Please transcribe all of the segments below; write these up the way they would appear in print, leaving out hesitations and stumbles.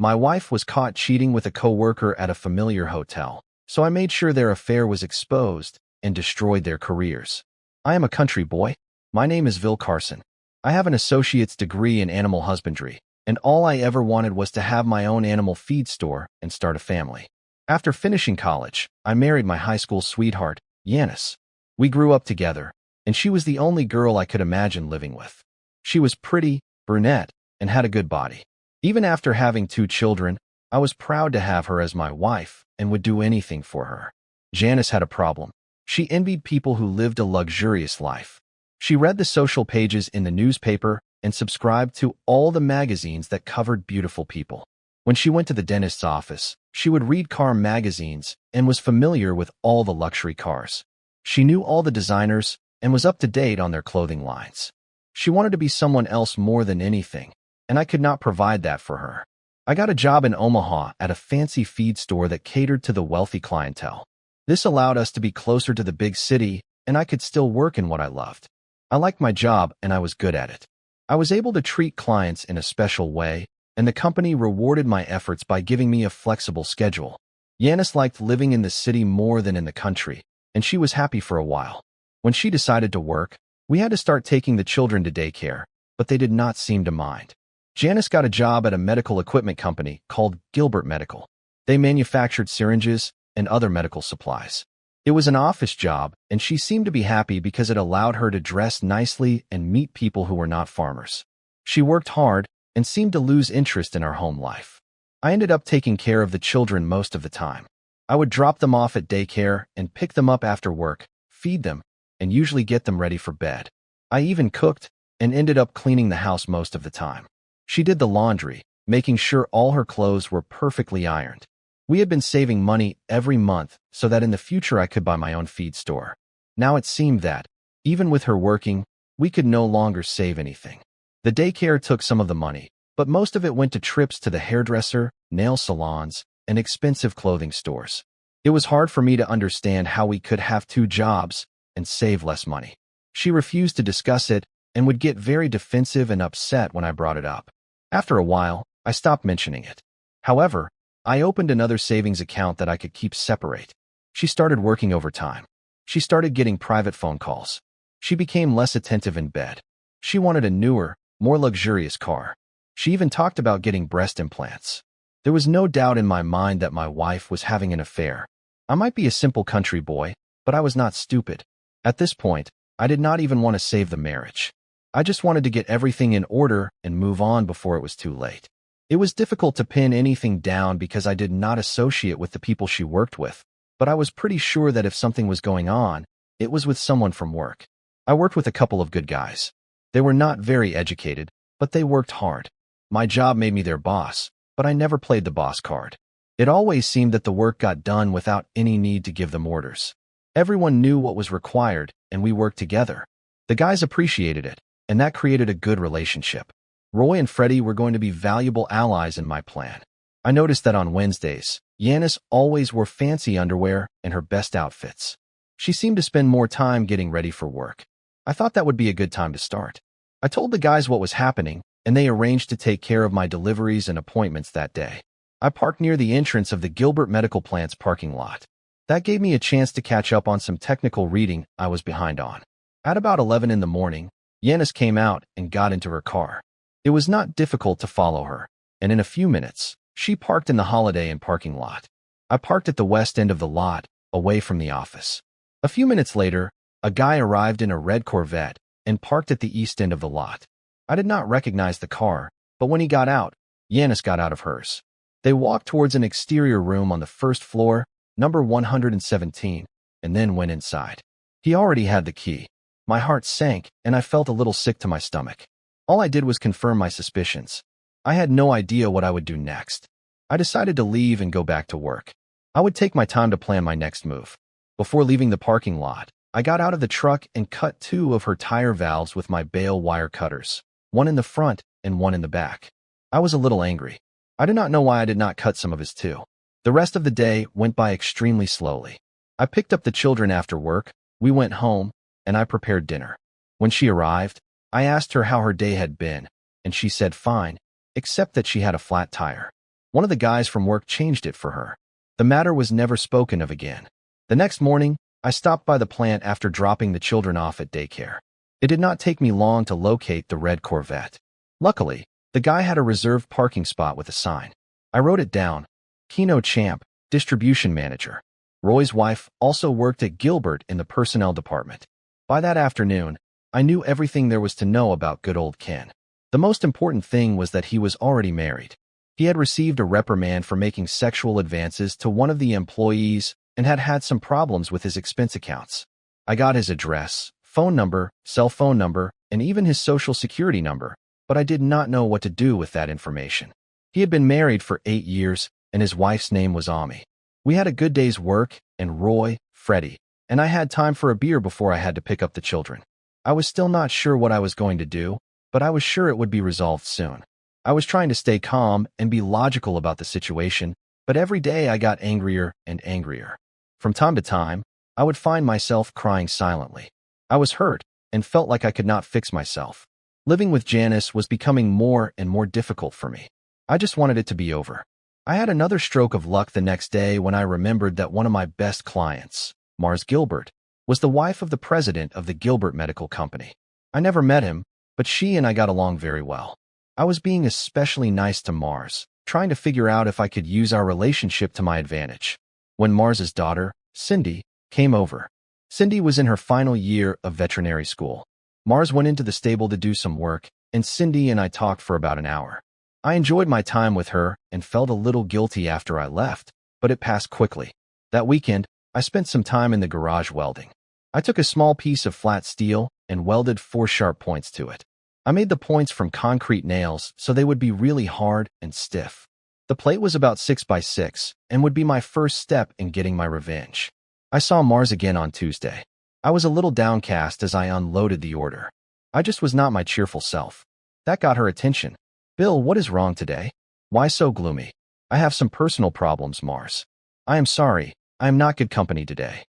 My wife was caught cheating with a coworker at a familiar hotel, so I made sure their affair was exposed and destroyed their careers. I am a country boy. My name is Vil Carson. I have an associate's degree in animal husbandry, and all I ever wanted was to have my own animal feed store and start a family. After finishing college, I married my high school sweetheart, Yanis. We grew up together, and she was the only girl I could imagine living with. She was pretty, brunette, and had a good body. Even after having 2 children, I was proud to have her as my wife and would do anything for her. Janice had a problem. She envied people who lived a luxurious life. She read the social pages in the newspaper and subscribed to all the magazines that covered beautiful people. When she went to the dentist's office, she would read car magazines and was familiar with all the luxury cars. She knew all the designers and was up to date on their clothing lines. She wanted to be someone else more than anything, and I could not provide that for her. I got a job in Omaha at a fancy feed store that catered to the wealthy clientele. This allowed us to be closer to the big city, and I could still work in what I loved. I liked my job, and I was good at it. I was able to treat clients in a special way, and the company rewarded my efforts by giving me a flexible schedule. Yanis liked living in the city more than in the country, and she was happy for a while. When she decided to work, we had to start taking the children to daycare, but they did not seem to mind. Janice got a job at a medical equipment company called Gilbert Medical. They manufactured syringes and other medical supplies. It was an office job, and she seemed to be happy because it allowed her to dress nicely and meet people who were not farmers. She worked hard and seemed to lose interest in our home life. I ended up taking care of the children most of the time. I would drop them off at daycare and pick them up after work, feed them, and usually get them ready for bed. I even cooked and ended up cleaning the house most of the time. She did the laundry, making sure all her clothes were perfectly ironed. We had been saving money every month so that in the future I could buy my own feed store. Now it seemed that, even with her working, we could no longer save anything. The daycare took some of the money, but most of it went to trips to the hairdresser, nail salons, and expensive clothing stores. It was hard for me to understand how we could have 2 jobs and save less money. She refused to discuss it and would get very defensive and upset when I brought it up. After a while, I stopped mentioning it. However, I opened another savings account that I could keep separate. She started working overtime. She started getting private phone calls. She became less attentive in bed. She wanted a newer, more luxurious car. She even talked about getting breast implants. There was no doubt in my mind that my wife was having an affair. I might be a simple country boy, but I was not stupid. At this point, I did not even want to save the marriage. I just wanted to get everything in order and move on before it was too late. It was difficult to pin anything down because I did not associate with the people she worked with, but I was pretty sure that if something was going on, it was with someone from work. I worked with a couple of good guys. They were not very educated, but they worked hard. My job made me their boss, but I never played the boss card. It always seemed that the work got done without any need to give them orders. Everyone knew what was required, and we worked together. The guys appreciated it, and that created a good relationship. Roy and Freddie were going to be valuable allies in my plan. I noticed that on Wednesdays, Yanis always wore fancy underwear and her best outfits. She seemed to spend more time getting ready for work. I thought that would be a good time to start. I told the guys what was happening, and they arranged to take care of my deliveries and appointments that day. I parked near the entrance of the Gilbert Medical Plant's parking lot. That gave me a chance to catch up on some technical reading I was behind on. At about 11 in the morning, Yanis came out and got into her car. It was not difficult to follow her, and in a few minutes, she parked in the Holiday Inn parking lot. I parked at the west end of the lot, away from the office. A few minutes later, a guy arrived in a red Corvette and parked at the east end of the lot. I did not recognize the car, but when he got out, Yanis got out of hers. They walked towards an exterior room on the first floor, number 117, and then went inside. He already had the key. My heart sank, and I felt a little sick to my stomach. All I did was confirm my suspicions. I had no idea what I would do next. I decided to leave and go back to work. I would take my time to plan my next move. Before leaving the parking lot, I got out of the truck and cut 2 of her tire valves with my bale wire cutters, one in the front and one in the back. I was a little angry. I do not know why I did not cut some of his too. The rest of the day went by extremely slowly. I picked up the children after work, we went home, and I prepared dinner. When she arrived, I asked her how her day had been, and she said fine, except that she had a flat tire. One of the guys from work changed it for her. The matter was never spoken of again. The next morning, I stopped by the plant after dropping the children off at daycare. It did not take me long to locate the red Corvette. Luckily, the guy had a reserved parking spot with a sign. I wrote it down. Keno Champ, distribution manager. Roy's wife also worked at Gilbert in the personnel department. By that afternoon, I knew everything there was to know about good old Ken. The most important thing was that he was already married. He had received a reprimand for making sexual advances to one of the employees and had had some problems with his expense accounts. I got his address, phone number, cell phone number, and even his social security number, but I did not know what to do with that information. He had been married for 8 years, and his wife's name was Ami. We had a good day's work, and Roy, Freddie, and I had time for a beer before I had to pick up the children. I was still not sure what I was going to do, but I was sure it would be resolved soon. I was trying to stay calm and be logical about the situation, but every day I got angrier and angrier. From time to time, I would find myself crying silently. I was hurt and felt like I could not fix myself. Living with Janice was becoming more and more difficult for me. I just wanted it to be over. I had another stroke of luck the next day when I remembered that one of my best clients, Mars Gilbert, was the wife of the president of the Gilbert Medical Company. I never met him, but she and I got along very well. I was being especially nice to Mars, trying to figure out if I could use our relationship to my advantage. When Mars's daughter, Cindy, came over. Cindy was in her final year of veterinary school. Mars went into the stable to do some work, and Cindy and I talked for about an hour. I enjoyed my time with her and felt a little guilty after I left, but it passed quickly. That weekend, I spent some time in the garage welding. I took a small piece of flat steel and welded 4 sharp points to it. I made the points from concrete nails so they would be really hard and stiff. The plate was about 6 by 6 and would be my first step in getting my revenge. I saw Mars again on Tuesday. I was a little downcast as I unloaded the order. I just was not my cheerful self. That got her attention. "Bill, what is wrong today? Why so gloomy?" "I have some personal problems, Mars. I am sorry, I am not good company today.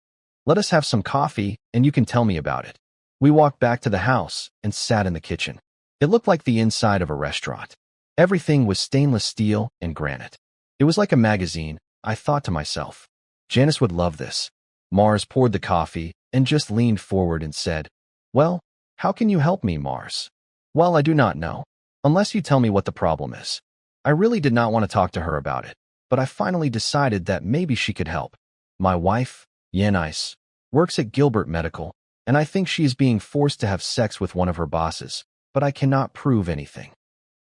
Let us have some coffee and you can tell me about it." We walked back to the house and sat in the kitchen. It looked like the inside of a restaurant. Everything was stainless steel and granite. It was like a magazine. I thought to myself, Janice would love this. Mars poured the coffee and just leaned forward and said, "Well, how can you help me, Mars?" "Well, I do not know. Unless you tell me what the problem is." I really did not want to talk to her about it, but I finally decided that maybe she could help. My wife, Janice, works at Gilbert Medical, and I think she is being forced to have sex with one of her bosses, but I cannot prove anything.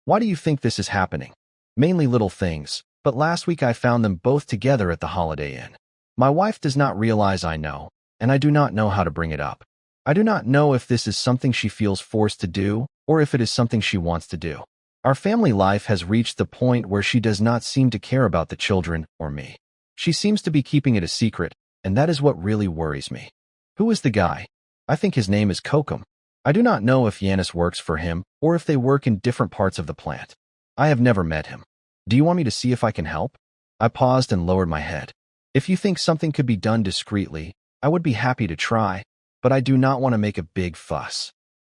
Why do you think this is happening? Mainly little things, but last week I found them both together at the Holiday Inn. My wife does not realize I know, and I do not know how to bring it up. I do not know if this is something she feels forced to do, or if it is something she wants to do. Our family life has reached the point where she does not seem to care about the children or me. She seems to be keeping it a secret, and that is what really worries me. Who is the guy? I think his name is Kokum. I do not know if Yanis works for him or if they work in different parts of the plant. I have never met him. Do you want me to see if I can help? I paused and lowered my head. If you think something could be done discreetly, I would be happy to try, but I do not want to make a big fuss.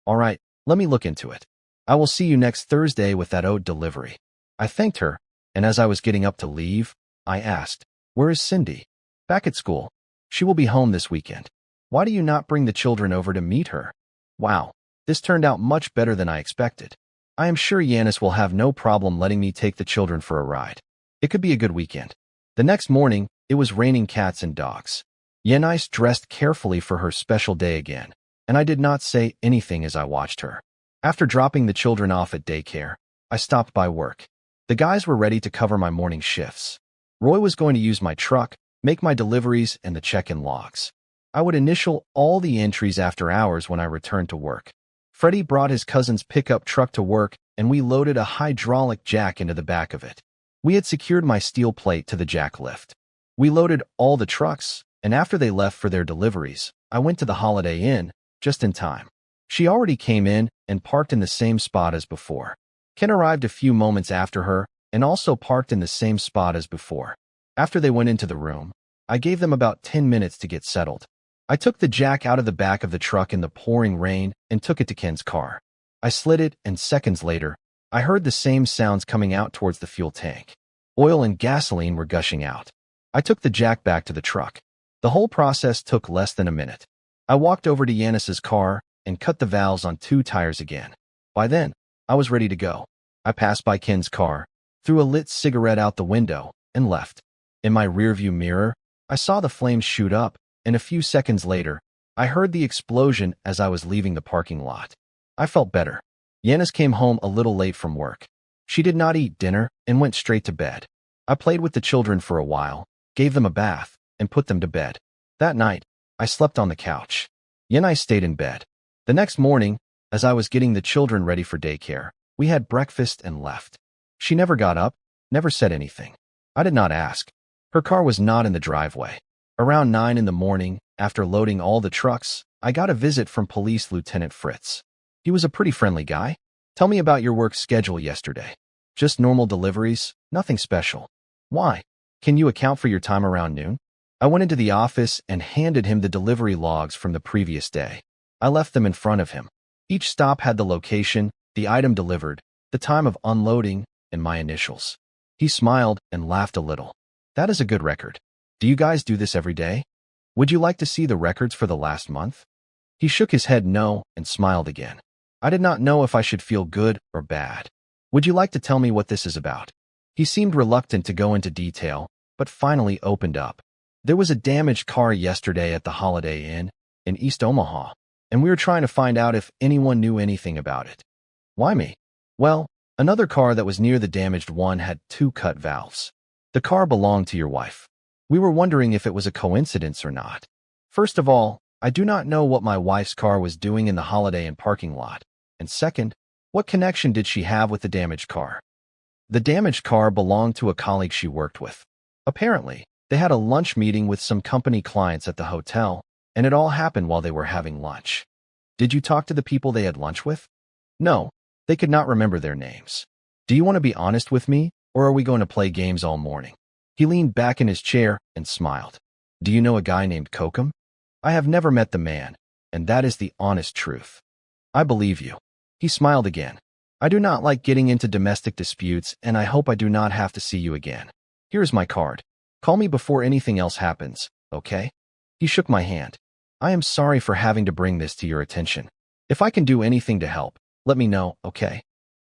All right, let me look into it. I will see you next Thursday with that ode delivery. I thanked her, and as I was getting up to leave, I asked, "Where is Cindy?" "Back at school. She will be home this weekend." "Why do you not bring the children over to meet her?" Wow, this turned out much better than I expected. I am sure Yanis will have no problem letting me take the children for a ride. It could be a good weekend. The next morning, it was raining cats and dogs. Yanis dressed carefully for her special day again, and I did not say anything as I watched her. After dropping the children off at daycare, I stopped by work. The guys were ready to cover my morning shifts. Roy was going to use my truck, make my deliveries and the check-in logs. I would initial all the entries after hours when I returned to work. Freddie brought his cousin's pickup truck to work, and we loaded a hydraulic jack into the back of it. We had secured my steel plate to the jack lift. We loaded all the trucks, and after they left for their deliveries, I went to the Holiday Inn, just in time. She already came in and parked in the same spot as before. Ken arrived a few moments after her and also parked in the same spot as before. After they went into the room, I gave them about 10 minutes to get settled. I took the jack out of the back of the truck in the pouring rain and took it to Ken's car. I slid it, and seconds later, I heard the same sounds coming out towards the fuel tank. Oil and gasoline were gushing out. I took the jack back to the truck. The whole process took less than a minute. I walked over to Yanis's car and cut the valves on 2 tires again. By then, I was ready to go. I passed by Ken's car, threw a lit cigarette out the window, and left. In my rearview mirror, I saw the flames shoot up, and a few seconds later, I heard the explosion as I was leaving the parking lot. I felt better. Yanis came home a little late from work. She did not eat dinner and went straight to bed. I played with the children for a while, gave them a bath, and put them to bed. That night, I slept on the couch. Yanis stayed in bed. The next morning, as I was getting the children ready for daycare, we had breakfast and left. She never got up, never said anything. I did not ask. Her car was not in the driveway. Around 9 in the morning, after loading all the trucks, I got a visit from Police Lieutenant Fritz. He was a pretty friendly guy. Tell me about your work schedule yesterday. Just normal deliveries, nothing special. Why? Can you account for your time around noon? I went into the office and handed him the delivery logs from the previous day. I left them in front of him. Each stop had the location, the item delivered, the time of unloading, and my initials. He smiled and laughed a little. That is a good record. Do you guys do this every day? Would you like to see the records for the last month? He shook his head no and smiled again. I did not know if I should feel good or bad. Would you like to tell me what this is about? He seemed reluctant to go into detail, but finally opened up. There was a damaged car yesterday at the Holiday Inn in East Omaha, and we were trying to find out if anyone knew anything about it. Why me? Well, another car that was near the damaged one had 2 cut valves. The car belonged to your wife. We were wondering if it was a coincidence or not. First of all, I do not know what my wife's car was doing in the Holiday Inn parking lot. And second, what connection did she have with the damaged car? The damaged car belonged to a colleague she worked with. Apparently, they had a lunch meeting with some company clients at the hotel, and it all happened while they were having lunch. Did you talk to the people they had lunch with? No, they could not remember their names. Do you want to be honest with me, or are we going to play games all morning? He leaned back in his chair and smiled. Do you know a guy named Kokum? I have never met the man, and that is the honest truth. I believe you. He smiled again. I do not like getting into domestic disputes, and I hope I do not have to see you again. Here is my card. Call me before anything else happens, okay? He shook my hand. I am sorry for having to bring this to your attention. If I can do anything to help, let me know, okay?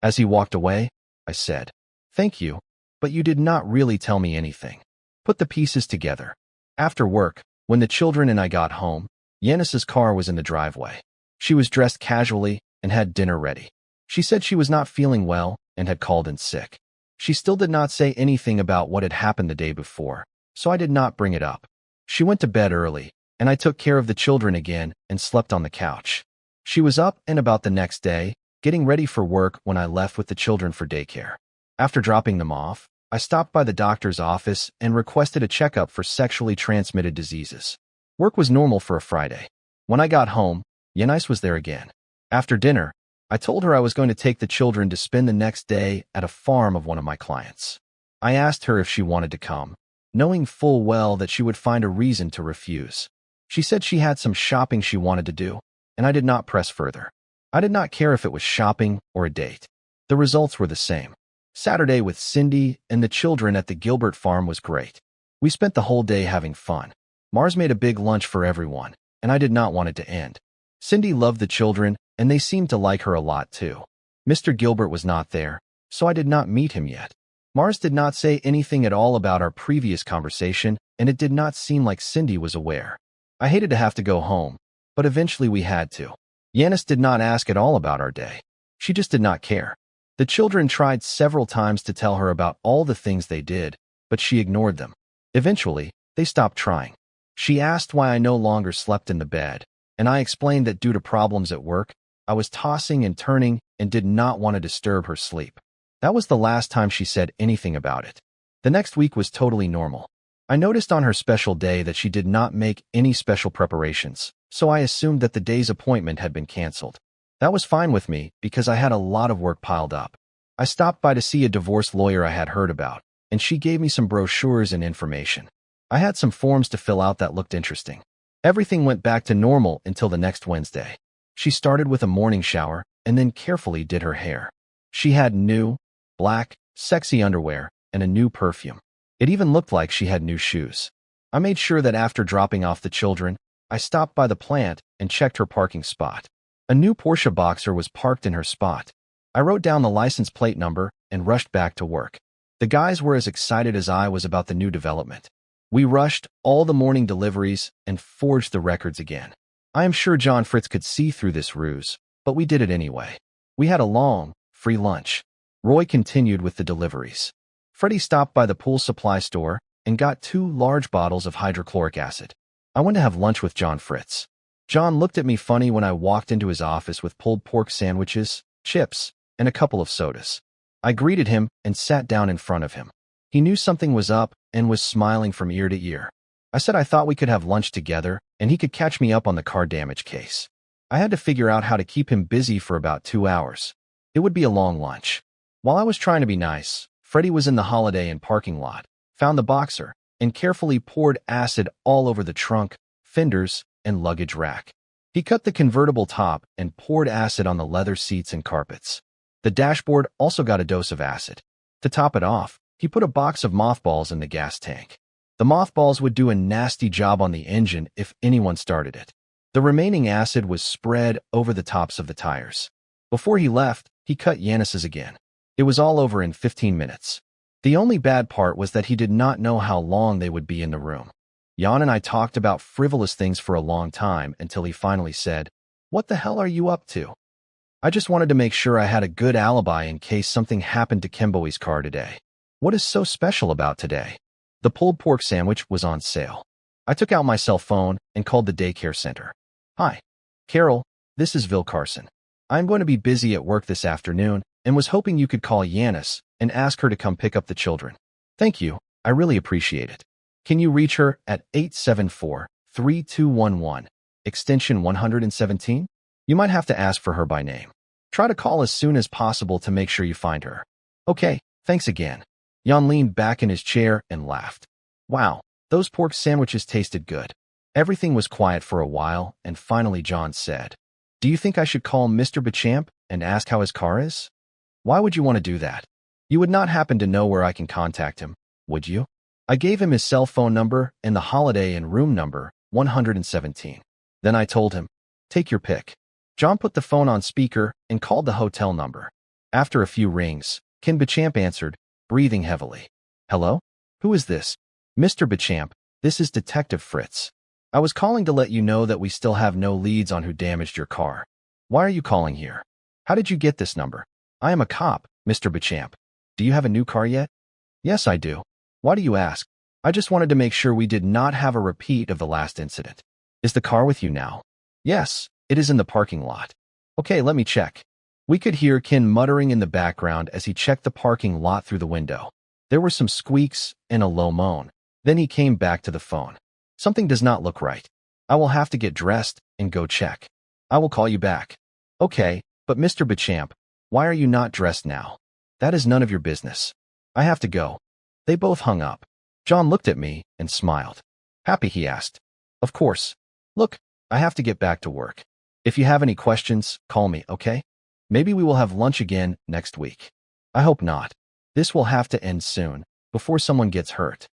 As he walked away, I said, thank you, but you did not really tell me anything. Put the pieces together. After work, when the children and I got home, Yanis's car was in the driveway. She was dressed casually and had dinner ready. She said she was not feeling well and had called in sick. She still did not say anything about what had happened the day before, so I did not bring it up. She went to bed early, and I took care of the children again and slept on the couch. She was up and about the next day, getting ready for work when I left with the children for daycare. After dropping them off, I stopped by the doctor's office and requested a checkup for sexually transmitted diseases. Work was normal for a Friday. When I got home, Yanis was there again. After dinner, I told her I was going to take the children to spend the next day at a farm of one of my clients. I asked her if she wanted to come, knowing full well that she would find a reason to refuse. She said she had some shopping she wanted to do, and I did not press further. I did not care if it was shopping or a date. The results were the same. Saturday with Cindy and the children at the Gilbert farm was great. We spent the whole day having fun. Mars made a big lunch for everyone, and I did not want it to end. Cindy loved the children, and they seemed to like her a lot too. Mr. Gilbert was not there, so I did not meet him yet. Mars did not say anything at all about our previous conversation, and it did not seem like Cindy was aware. I hated to have to go home, but eventually we had to. Yanis did not ask at all about our day. She just did not care. The children tried several times to tell her about all the things they did, but she ignored them. Eventually, they stopped trying. She asked why I no longer slept in the bed, and I explained that due to problems at work, I was tossing and turning and did not want to disturb her sleep. That was the last time she said anything about it. The next week was totally normal. I noticed on her special day that she did not make any special preparations, so I assumed that the day's appointment had been canceled. That was fine with me because I had a lot of work piled up. I stopped by to see a divorce lawyer I had heard about, and she gave me some brochures and information. I had some forms to fill out that looked interesting. Everything went back to normal until the next Wednesday. She started with a morning shower and then carefully did her hair. She had new, black, sexy underwear and a new perfume. It even looked like she had new shoes. I made sure that after dropping off the children, I stopped by the plant and checked her parking spot. A new Porsche Boxer was parked in her spot. I wrote down the license plate number and rushed back to work. The guys were as excited as I was about the new development. We rushed all the morning deliveries and forged the records again. I am sure John Fritz could see through this ruse, but we did it anyway. We had a long, free lunch. Roy continued with the deliveries. Freddie stopped by the pool supply store and got 2 large bottles of hydrochloric acid. I went to have lunch with John Fritz. John looked at me funny when I walked into his office with pulled pork sandwiches, chips, and a couple of sodas. I greeted him and sat down in front of him. He knew something was up and was smiling from ear to ear. I said I thought we could have lunch together and he could catch me up on the car damage case. I had to figure out how to keep him busy for about 2 hours. It would be a long lunch. While I was trying to be nice, Freddie was in the Holiday Inn parking lot, found the Boxer, and carefully poured acid all over the trunk, fenders, and luggage rack. He cut the convertible top and poured acid on the leather seats and carpets. The dashboard also got a dose of acid. To top it off, he put a box of mothballs in the gas tank. The mothballs would do a nasty job on the engine if anyone started it. The remaining acid was spread over the tops of the tires. Before he left, he cut Yanis's again. It was all over in 15 minutes. The only bad part was that he did not know how long they would be in the room. Jan and I talked about frivolous things for a long time until he finally said, "What the hell are you up to?" I just wanted to make sure I had a good alibi in case something happened to Kimbo's car today. What is so special about today? The pulled pork sandwich was on sale. I took out my cell phone and called the daycare center. "Hi, Carol, this is Vil Carson. I'm going to be busy at work this afternoon and was hoping you could call Yanis and ask her to come pick up the children." "Thank you, I really appreciate it. Can you reach her at 874-3211, extension 117? You might have to ask for her by name. Try to call as soon as possible to make sure you find her." "Okay, thanks again." Jan leaned back in his chair and laughed. "Wow, those pork sandwiches tasted good." Everything was quiet for a while, and finally John said, "Do you think I should call Mr. Beauchamp and ask how his car is?" "Why would you want to do that? You would not happen to know where I can contact him, would you?" I gave him his cell phone number and the Holiday Inn room number, 117. Then I told him, "Take your pick." John put the phone on speaker and called the hotel number. After a few rings, Ken Beauchamp answered, breathing heavily. "Hello? Who is this?" "Mr. Beauchamp, this is Detective Fritz. I was calling to let you know that we still have no leads on who damaged your car." "Why are you calling here? How did you get this number?" "I am a cop, Mr. Beauchamp. Do you have a new car yet?" "Yes, I do. Why do you ask?" "I just wanted to make sure we did not have a repeat of the last incident." "Is the car with you now?" "Yes, it is in the parking lot." "Okay, let me check." We could hear Ken muttering in the background as he checked the parking lot through the window. There were some squeaks and a low moan. Then he came back to the phone. "Something does not look right. I will have to get dressed and go check. I will call you back." "Okay, but Mr. Beauchamp, why are you not dressed now?" "That is none of your business. I have to go." They both hung up. John looked at me and smiled. "Happy?" he asked. "Of course. Look, I have to get back to work. If you have any questions, call me, okay? Maybe we will have lunch again next week." "I hope not. This will have to end soon, before someone gets hurt."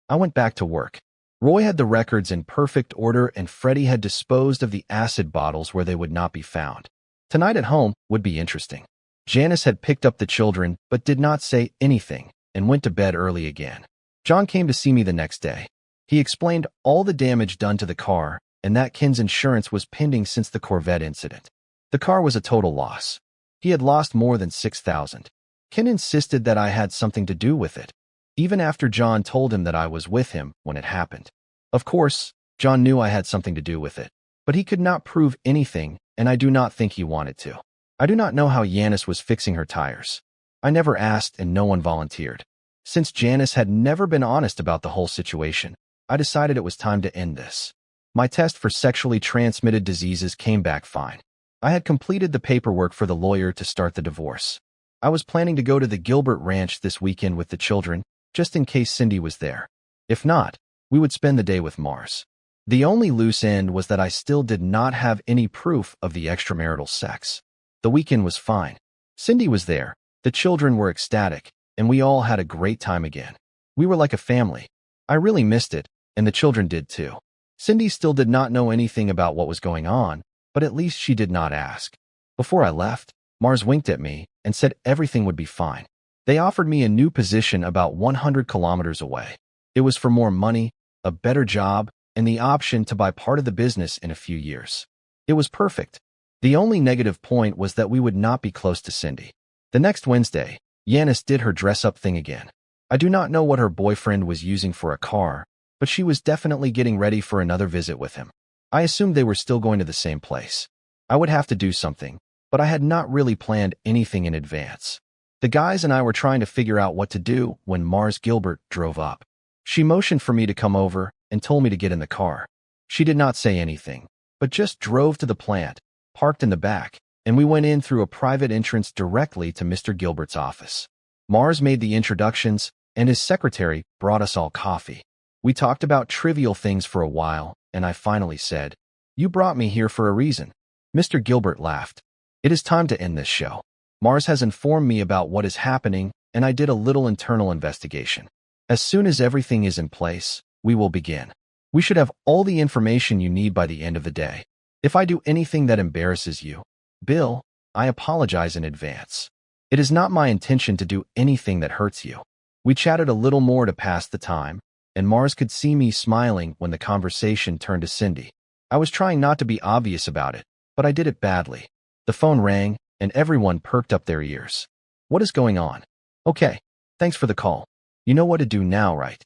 I went back to work. Roy had the records in perfect order and Freddie had disposed of the acid bottles where they would not be found. Tonight at home would be interesting. Janice had picked up the children but did not say anything and went to bed early again. John came to see me the next day. He explained all the damage done to the car and that Ken's insurance was pending since the Corvette incident. The car was a total loss. He had lost more than $6,000. Ken insisted that I had something to do with it, even after John told him that I was with him when it happened. Of course, John knew I had something to do with it, but he could not prove anything, and I do not think he wanted to. I do not know how Janice was fixing her tires. I never asked and no one volunteered. Since Janice had never been honest about the whole situation, I decided it was time to end this. My test for sexually transmitted diseases came back fine. I had completed the paperwork for the lawyer to start the divorce. I was planning to go to the Gilbert Ranch this weekend with the children, just in case Cindy was there. If not, we would spend the day with Mars. The only loose end was that I still did not have any proof of the extramarital sex. The weekend was fine. Cindy was there, the children were ecstatic, and we all had a great time again. We were like a family. I really missed it, and the children did too. Cindy still did not know anything about what was going on, but at least she did not ask. Before I left, Mars winked at me and said everything would be fine. They offered me a new position about 100 kilometers away. It was for more money, a better job, and the option to buy part of the business in a few years. It was perfect. The only negative point was that we would not be close to Cindy. The next Wednesday, Yanis did her dress-up thing again. I do not know what her boyfriend was using for a car, but she was definitely getting ready for another visit with him. I assumed they were still going to the same place. I would have to do something, but I had not really planned anything in advance. The guys and I were trying to figure out what to do when Mars Gilbert drove up. She motioned for me to come over and told me to get in the car. She did not say anything, but just drove to the plant, parked in the back, and we went in through a private entrance directly to Mr. Gilbert's office. Mars made the introductions, and his secretary brought us all coffee. We talked about trivial things for a while, and I finally said, "You brought me here for a reason." Mr. Gilbert laughed. "It is time to end this show. Mars has informed me about what is happening, and I did a little internal investigation. As soon as everything is in place, we will begin. We should have all the information you need by the end of the day. If I do anything that embarrasses you, Bill, I apologize in advance. It is not my intention to do anything that hurts you." We chatted a little more to pass the time, and Mars could see me smiling when the conversation turned to Cindy. I was trying not to be obvious about it, but I did it badly. The phone rang, and everyone perked up their ears. "What is going on?" "Okay, thanks for the call. You know what to do now, right?"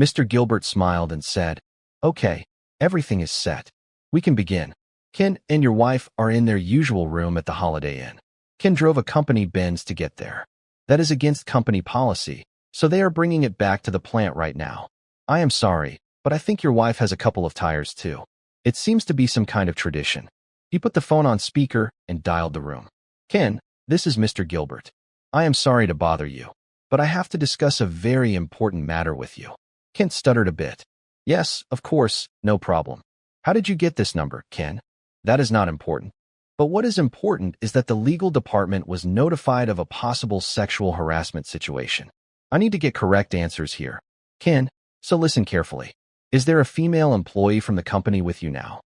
Mr. Gilbert smiled and said, "Okay, everything is set. We can begin. Ken and your wife are in their usual room at the Holiday Inn. Ken drove a company Benz to get there. That is against company policy, so they are bringing it back to the plant right now. I am sorry, but I think your wife has a couple of tires too. It seems to be some kind of tradition." He put the phone on speaker and dialed the room. "Ken, this is Mr. Gilbert. I am sorry to bother you, but I have to discuss a very important matter with you." Ken stuttered a bit. "Yes, of course, no problem. How did you get this number, Ken?" "That is not important. But what is important is that the legal department was notified of a possible sexual harassment situation. I need to get correct answers here. Ken, so listen carefully. Is there a female employee from the company with you now?"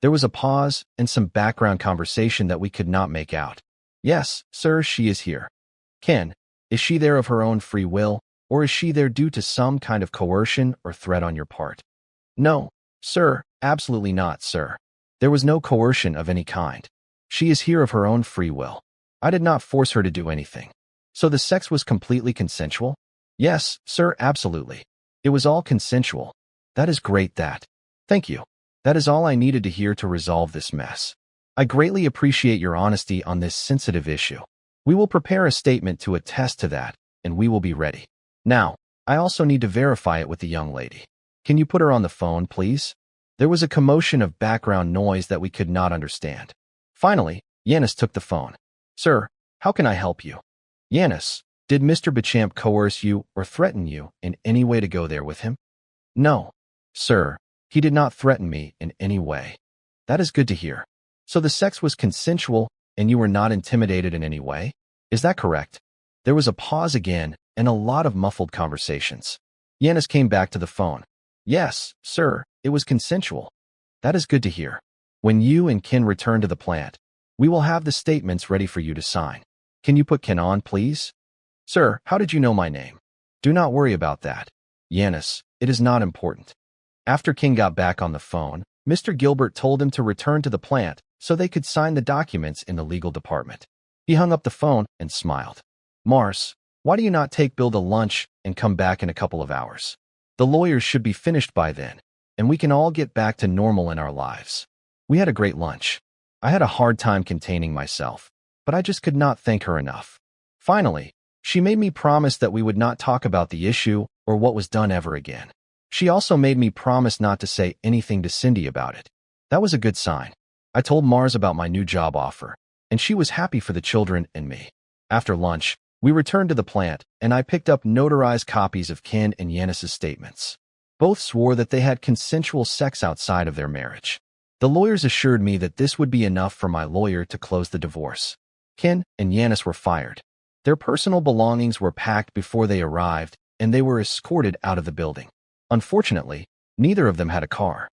There was a pause and some background conversation that we could not make out. "Yes, sir, she is here." "Ken, is she there of her own free will, or is she there due to some kind of coercion or threat on your part?" "No, sir, absolutely not, sir. There was no coercion of any kind. She is here of her own free will. I did not force her to do anything." "So the sex was completely consensual?" "Yes, sir, absolutely. It was all consensual." "That is great that. Thank you. That is all I needed to hear to resolve this mess. I greatly appreciate your honesty on this sensitive issue. We will prepare a statement to attest to that, and we will be ready. Now, I also need to verify it with the young lady. Can you put her on the phone, please?" There was a commotion of background noise that we could not understand. Finally, Yanis took the phone. "Sir, how can I help you?" "Yanis, did Mr. Beauchamp coerce you or threaten you in any way to go there with him?" "No, sir. He did not threaten me in any way." "That is good to hear. So the sex was consensual and you were not intimidated in any way? Is that correct?" There was a pause again and a lot of muffled conversations. Yanis came back to the phone. "Yes, sir, it was consensual." "That is good to hear. When you and Ken return to the plant, we will have the statements ready for you to sign. Can you put Ken on, please?" "Sir, how did you know my name?" "Do not worry about that. Yanis, it is not important." After Ken got back on the phone, Mr. Gilbert told him to return to the plant so they could sign the documents in the legal department. He hung up the phone and smiled. "Mars, why do you not take Bill to lunch and come back in a couple of hours? The lawyers should be finished by then, and we can all get back to normal in our lives." We had a great lunch. I had a hard time containing myself, but I just could not thank her enough. Finally, she made me promise that we would not talk about the issue or what was done ever again. She also made me promise not to say anything to Cindy about it. That was a good sign. I told Mars about my new job offer, and she was happy for the children and me. After lunch, we returned to the plant, and I picked up notarized copies of Ken and Yanis' statements. Both swore that they had consensual sex outside of their marriage. The lawyers assured me that this would be enough for my lawyer to close the divorce. Ken and Yanis were fired. Their personal belongings were packed before they arrived, and they were escorted out of the building. Unfortunately, neither of them had a car.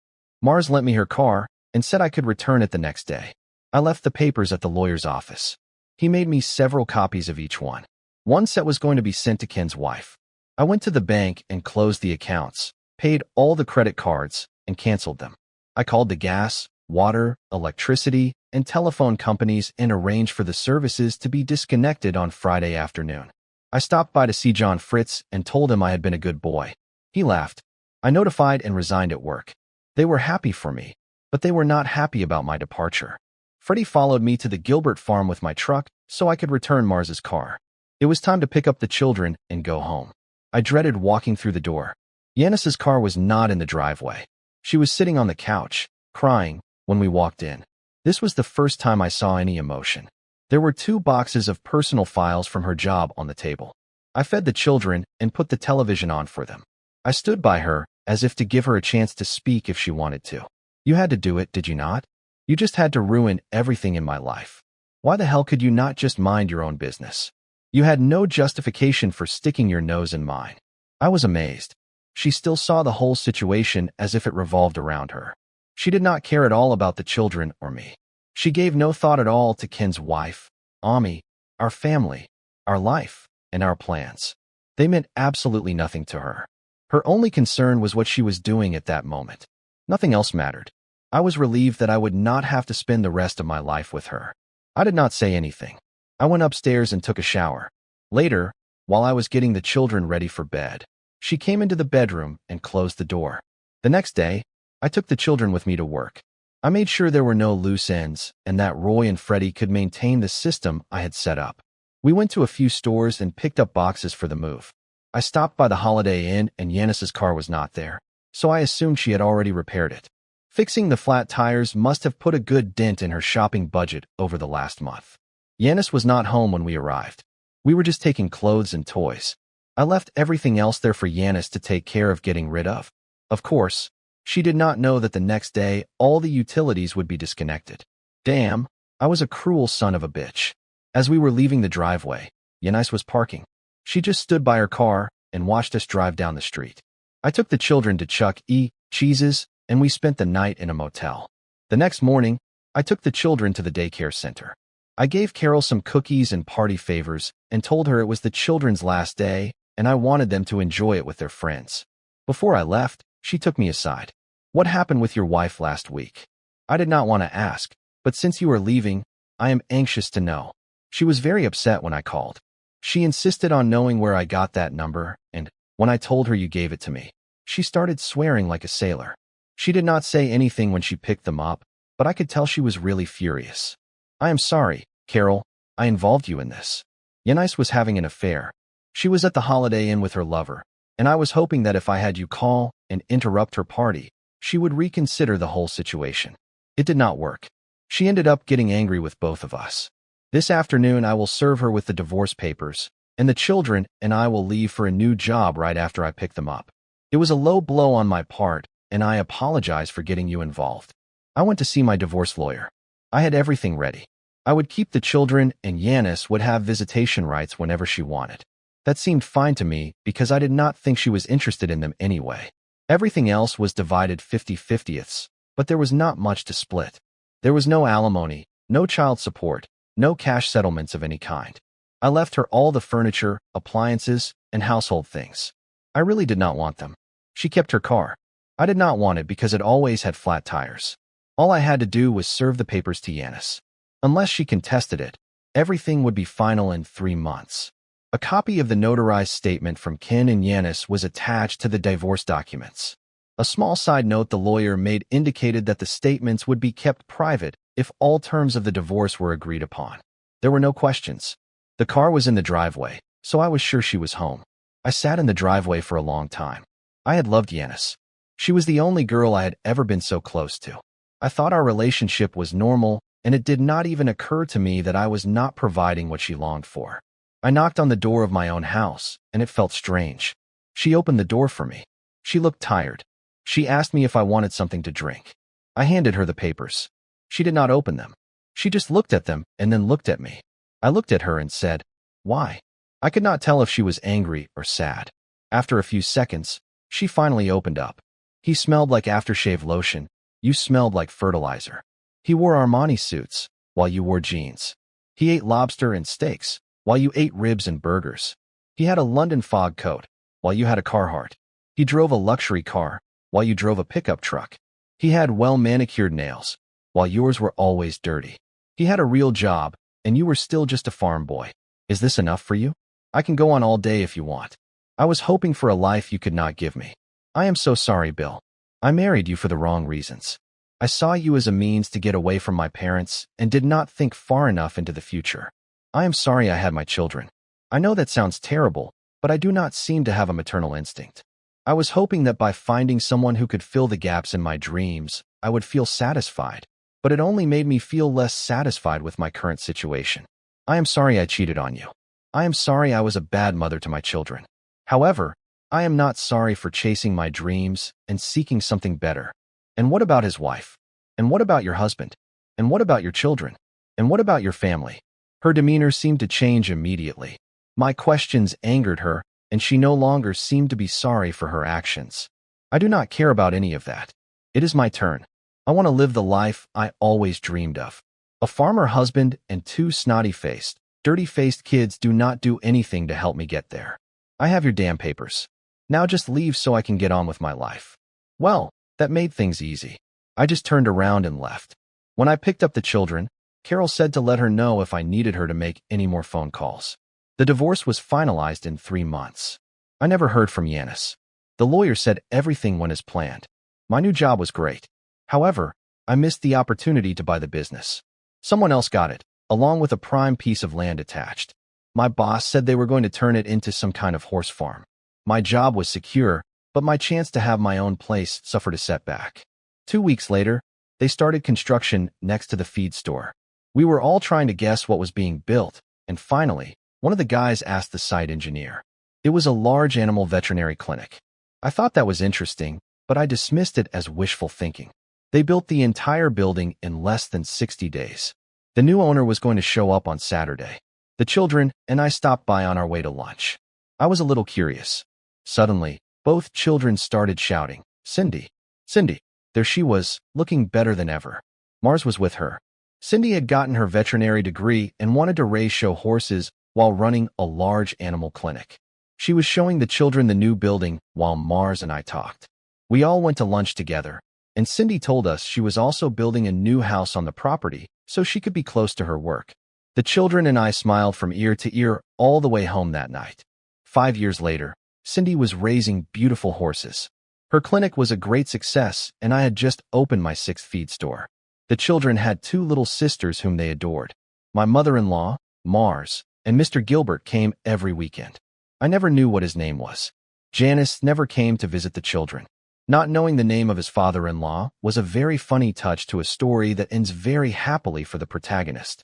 Mars lent me her car and said I could return it the next day. I left the papers at the lawyer's office. He made me several copies of each one. One set was going to be sent to Ken's wife. I went to the bank and closed the accounts, paid all the credit cards, and canceled them. I called the gas, water, electricity, and telephone companies and arranged for the services to be disconnected on Friday afternoon. I stopped by to see John Fritz and told him I had been a good boy. He laughed. I notified and resigned at work. They were happy for me, but they were not happy about my departure. Freddie followed me to the Gilbert farm with my truck so I could return Mars's car. It was time to pick up the children and go home. I dreaded walking through the door. Yanis's car was not in the driveway. She was sitting on the couch, crying, when we walked in. This was the first time I saw any emotion. There were 2 boxes of personal files from her job on the table. I fed the children and put the television on for them. I stood by her, as if to give her a chance to speak if she wanted to. You had to do it, did you not? You just had to ruin everything in my life. Why the hell could you not just mind your own business? You had no justification for sticking your nose in mine. I was amazed. She still saw the whole situation as if it revolved around her. She did not care at all about the children or me. She gave no thought at all to Ken's wife, Ami, our family, our life, and our plans. They meant absolutely nothing to her. Her only concern was what she was doing at that moment. Nothing else mattered. I was relieved that I would not have to spend the rest of my life with her. I did not say anything. I went upstairs and took a shower. Later, while I was getting the children ready for bed, she came into the bedroom and closed the door. The next day, I took the children with me to work. I made sure there were no loose ends and that Roy and Freddie could maintain the system I had set up. We went to a few stores and picked up boxes for the move. I stopped by the Holiday Inn and Yanis's car was not there, so I assumed she had already repaired it. Fixing the flat tires must have put a good dent in her shopping budget over the last month. Yanis was not home when we arrived. We were just taking clothes and toys. I left everything else there for Yanis to take care of getting rid of. Of course, she did not know that the next day all the utilities would be disconnected. Damn, I was a cruel son of a bitch. As we were leaving the driveway, Yanis was parking. She just stood by her car and watched us drive down the street. I took the children to Chuck E. Cheese's and we spent the night in a motel. The next morning, I took the children to the daycare center. I gave Carol some cookies and party favors and told her it was the children's last day and I wanted them to enjoy it with their friends. Before I left, she took me aside. What happened with your wife last week? I did not want to ask, but since you are leaving, I am anxious to know. She was very upset when I called. She insisted on knowing where I got that number, and when I told her you gave it to me, she started swearing like a sailor. She did not say anything when she picked them up, but I could tell she was really furious. I am sorry, Carol, I involved you in this. Yanis was having an affair. She was at the Holiday Inn with her lover, and I was hoping that if I had you call and interrupt her party, she would reconsider the whole situation. It did not work. She ended up getting angry with both of us. This afternoon I will serve her with the divorce papers, and the children and I will leave for a new job right after I pick them up. It was a low blow on my part, and I apologize for getting you involved. I went to see my divorce lawyer. I had everything ready. I would keep the children and Yanis would have visitation rights whenever she wanted. That seemed fine to me because I did not think she was interested in them anyway. Everything else was divided 50-50ths, but there was not much to split. There was no alimony, no child support, no cash settlements of any kind. I left her all the furniture, appliances, and household things. I really did not want them. She kept her car. I did not want it because it always had flat tires. All I had to do was serve the papers to Yanis. Unless she contested it, everything would be final in 3 months. A copy of the notarized statement from Ken and Yanis was attached to the divorce documents. A small side note the lawyer made indicated that the statements would be kept private if all terms of the divorce were agreed upon. There were no questions. The car was in the driveway, so I was sure she was home. I sat in the driveway for a long time. I had loved Yanis. She was the only girl I had ever been so close to. I thought our relationship was normal, and it did not even occur to me that I was not providing what she longed for. I knocked on the door of my own house, and it felt strange. She opened the door for me. She looked tired. She asked me if I wanted something to drink. I handed her the papers. She did not open them. She just looked at them and then looked at me. I looked at her and said, Why? I could not tell if she was angry or sad. After a few seconds, she finally opened up. He smelled like aftershave lotion. You smelled like fertilizer. He wore Armani suits, while you wore jeans. He ate lobster and steaks, while you ate ribs and burgers. He had a London fog coat, while you had a Carhartt. He drove a luxury car, while you drove a pickup truck. He had well-manicured nails, while yours were always dirty. He had a real job, and you were still just a farm boy. Is this enough for you? I can go on all day if you want. I was hoping for a life you could not give me. I am so sorry, Bill. I married you for the wrong reasons. I saw you as a means to get away from my parents and did not think far enough into the future. I am sorry I had my children. I know that sounds terrible, but I do not seem to have a maternal instinct. I was hoping that by finding someone who could fill the gaps in my dreams, I would feel satisfied, but it only made me feel less satisfied with my current situation. I am sorry I cheated on you. I am sorry I was a bad mother to my children. However, I am not sorry for chasing my dreams and seeking something better. And what about his wife? And what about your husband? And what about your children? And what about your family? Her demeanor seemed to change immediately. My questions angered her, and she no longer seemed to be sorry for her actions. I do not care about any of that. It is my turn. I want to live the life I always dreamed of. A farmer husband and two snotty-faced, dirty-faced kids do not do anything to help me get there. I have your damn papers. Now just leave so I can get on with my life. Well, that made things easy. I just turned around and left. When I picked up the children, Carol said to let her know if I needed her to make any more phone calls. The divorce was finalized in 3 months. I never heard from Yanis. The lawyer said everything went as planned. My new job was great. However, I missed the opportunity to buy the business. Someone else got it, along with a prime piece of land attached. My boss said they were going to turn it into some kind of horse farm. My job was secure, but my chance to have my own place suffered a setback. 2 weeks later, they started construction next to the feed store. We were all trying to guess what was being built, and finally, one of the guys asked the site engineer. It was a large animal veterinary clinic. I thought that was interesting, but I dismissed it as wishful thinking. They built the entire building in less than 60 days. The new owner was going to show up on Saturday. The children and I stopped by on our way to lunch. I was a little curious. Suddenly, both children started shouting, "Cindy! Cindy!" There she was, looking better than ever. Mars was with her. Cindy had gotten her veterinary degree and wanted to raise show horses while running a large animal clinic. She was showing the children the new building while Mars and I talked. We all went to lunch together, and Cindy told us she was also building a new house on the property so she could be close to her work. The children and I smiled from ear to ear all the way home that night. 5 years later, Cindy was raising beautiful horses. Her clinic was a great success, and I had just opened my 6th feed store. The children had 2 little sisters whom they adored. My mother-in-law, Mars, and Mr. Gilbert came every weekend. I never knew what his name was. Janice never came to visit the children. Not knowing the name of his father-in-law was a very funny touch to a story that ends very happily for the protagonist.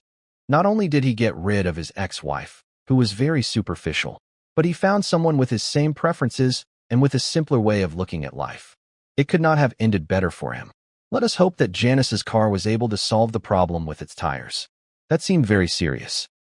Not only did he get rid of his ex-wife, who was very superficial, but he found someone with his same preferences and with a simpler way of looking at life. It could not have ended better for him. Let us hope that Janice's car was able to solve the problem with its tires. That seemed very serious.